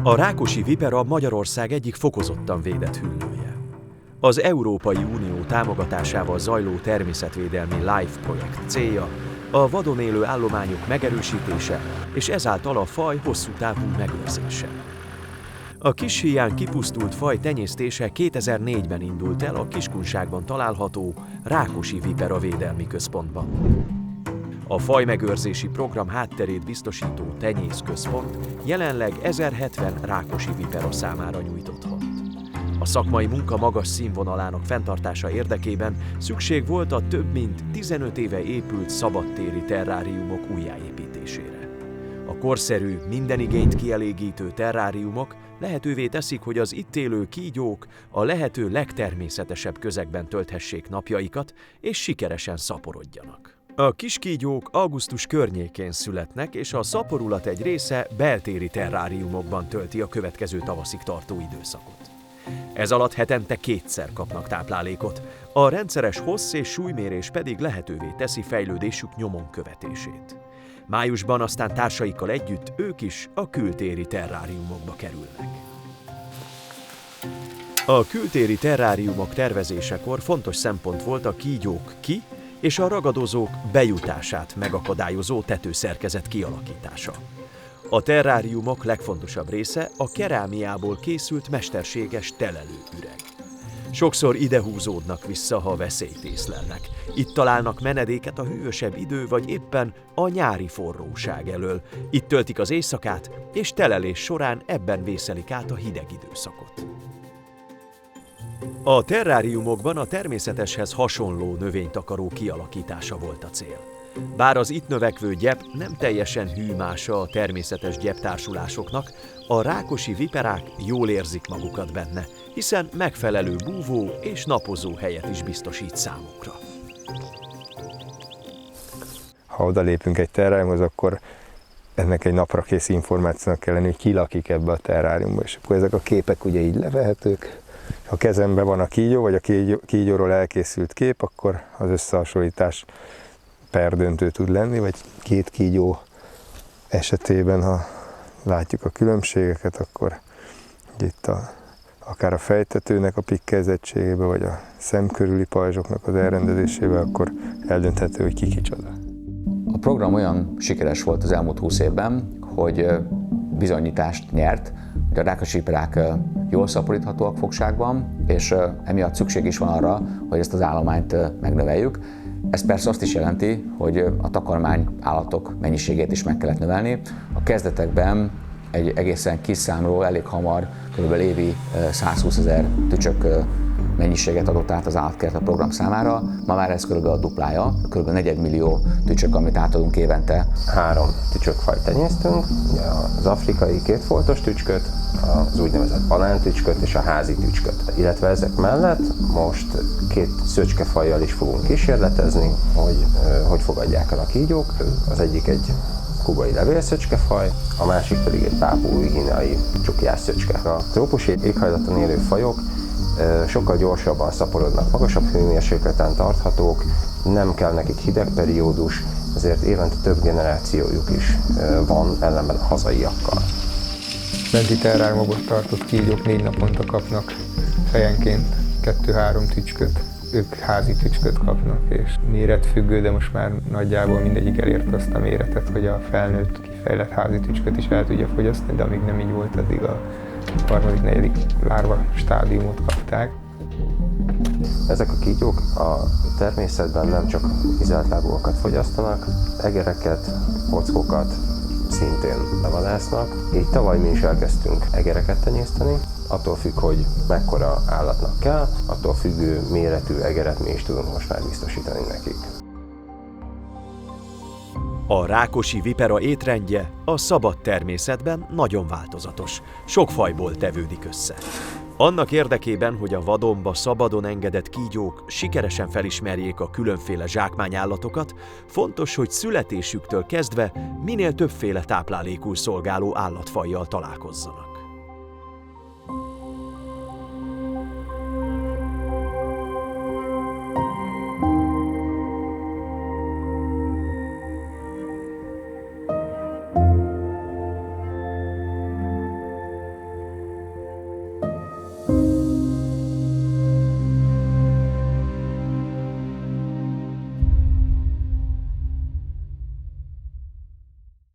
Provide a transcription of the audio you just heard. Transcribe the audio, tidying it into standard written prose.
A rákosi vipera Magyarország egyik fokozottan védett hüllője. Az Európai Unió támogatásával zajló természetvédelmi LIFE projekt célja a vadon élő állományok megerősítése és ezáltal a faj hosszú távú megőrzése. A Kishiján kipusztult faj tenyésztése 2004-ben indult el a Kiskunságban található Rákosi Vipera Védelmi Központban. A fajmegőrzési program hátterét biztosító tenyészközpont jelenleg 1070 rákosi vipera számára nyújtott hat. A szakmai munka magas színvonalának fenntartása érdekében szükség volt a több mint 15 éve épült szabadtéri terráriumok újjáépítésére. A korszerű, minden igényt kielégítő terráriumok lehetővé teszik, hogy az itt élő kígyók a lehető legtermészetesebb közegben tölthessék napjaikat és sikeresen szaporodjanak. A kiskígyók augusztus környékén születnek, és a szaporulat egy része beltéri terráriumokban tölti a következő tavaszig tartó időszakot. Ez alatt hetente 2-szer kapnak táplálékot, a rendszeres hossz- és súlymérés pedig lehetővé teszi fejlődésük nyomon követését. Májusban aztán társaikkal együtt ők is a kültéri terráriumokba kerülnek. A kültéri terráriumok tervezésekor fontos szempont volt a kígyók és a ragadozók bejutását megakadályozó tetőszerkezet kialakítása. A terráriumok legfontosabb része a kerámiából készült mesterséges telelőüreg. Sokszor ide húzódnak vissza, ha veszélyt észlelnek. Itt találnak menedéket a hűvösebb idő vagy éppen a nyári forróság elől. Itt töltik az éjszakát, és telelés során ebben vészelik át a hideg időszakot. A terráriumokban a természeteshez hasonló növénytakaró kialakítása volt a cél. Bár az itt növekvő gyep nem teljesen hűmása a természetes gyeptársulásoknak, a rákosi viperák jól érzik magukat benne, hiszen megfelelő búvó és napozó helyet is biztosít számukra. Ha odalépünk egy terráriumhoz, akkor ennek egy napra kész információnak kell lenni, hogy ki lakik ebbe a terráriumba, és akkor ezek a képek ugye így levehetők. Ha kezemben van a kígyó, vagy a kígyóról elkészült kép, akkor az összehasonlítás perdöntő tud lenni, vagy két kígyó esetében, ha látjuk a különbségeket, akkor itt akár a fejtetőnek a pikkelzettségébe, vagy a szem körüli pajzsoknak az elrendezésébe, akkor eldönthető, hogy ki kicsoda. A program olyan sikeres volt az elmúlt 20 évben, hogy bizonyítást nyert, hogy a rákosi viperák jól szaporíthatóak fogságban, és emiatt szükség is van arra, hogy ezt az állományt megnöveljük. Ez persze azt is jelenti, hogy a takarmány állatok mennyiségét is meg kellett növelni. A kezdetekben egy egészen kis számról elég hamar, kb. Évi 120 000 tücsök mennyiséget adott át az állatkert a program számára. Ma már ez kb. A duplája, kb. 4 millió tücsök, amit átadunk évente. 3 tücsökfajt tenyésztünk, az afrikai kétfoltos tücsköt, az úgynevezett banántücsköt és a házi tücsköt. Illetve ezek mellett most 2 szöcskefajjal is fogunk kísérletezni, hogy fogadják el a kígyók. Az egyik egy kubai levélszöcskefaj, a másik pedig egy pápúi-guineai csuklyásszöcske. A trópusi éghajlaton élő fajok sokkal gyorsabban szaporodnak, magasabb hőmérsékleten tarthatók, nem kell nekik hideg periódus, ezért évente több generációjuk is van ellenben a hazaiakkal. Benti terráriumokban tartott kígyók 4 naponta kapnak fejenként 2-3 tücsköt. Ők házi tücsköt kapnak, és méretfüggő, de most már nagyjából mindegyik elérte azt a méretet, hogy a felnőtt, kifejlett házi tücsköt is el tudja fogyasztani, de amíg nem így volt, addig a 3.-4. lárva stádiumot kapták. Ezek a kígyók a természetben nem csak izáltlábúakat fogyasztanak, egereket, kockokat szintén levadásznak. Így tavaly mi is elkezdtünk egereket tenyészteni. Attól függ, hogy mekkora állatnak kell, attól függő méretű egeret mi is tudunk most már biztosítani nekik. A rákosi vipera étrendje a szabad természetben nagyon változatos, sok fajból tevődik össze. Annak érdekében, hogy a vadonba szabadon engedett kígyók sikeresen felismerjék a különféle zsákmányállatokat, fontos, hogy születésüktől kezdve minél többféle táplálékul szolgáló állatfajjal találkozzanak.